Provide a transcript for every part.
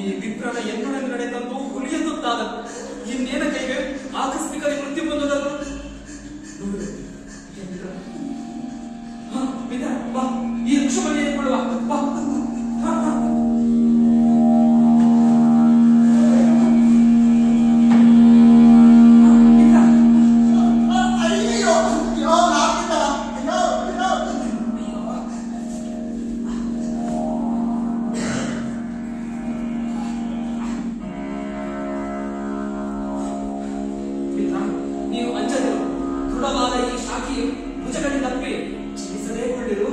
ವಿಪ್ರನ ಎನ್ನುಡನ್ನು ನಡೆದಂತೂ ಹುಲಿಯ ತುತ್ತಾದನು. ಇನ್ನೇನ ಕೈಗೆ ಆಕಸ್ಮಿಕವಾಗಿ ಮೃತ್ಯು ಬಂದದನು. ಬಾ, ಈ ವೃಕ್ಷವನ್ನು ಏರ್ಕೊಳ್ಳುವ. ಬಾ. ನೀವು ಅಂಜದಿರು. ದೃಢವಾದ ಈ ಶಾಖೆಯು ಭುಜಗಡಿ ತಪ್ಪಿ ಚಿಲಿಸದೇ ಕೊಂಡಿರು.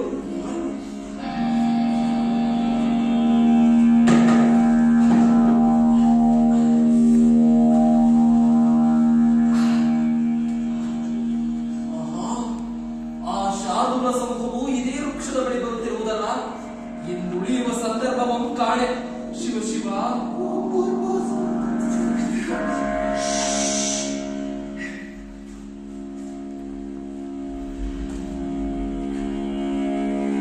ಆ ಶಾರ್ದೂಲ ಸಮೂಹವು ಇದೇ ವೃಕ್ಷದ ಬಳಿ ಬರುತ್ತಿರುವುದಲ್ಲ. ಇನ್ನುಳಿಯುವ ಸಂದರ್ಭವನ್ನು ಕಾಣೆ. ಶಿವ ಶಿವ.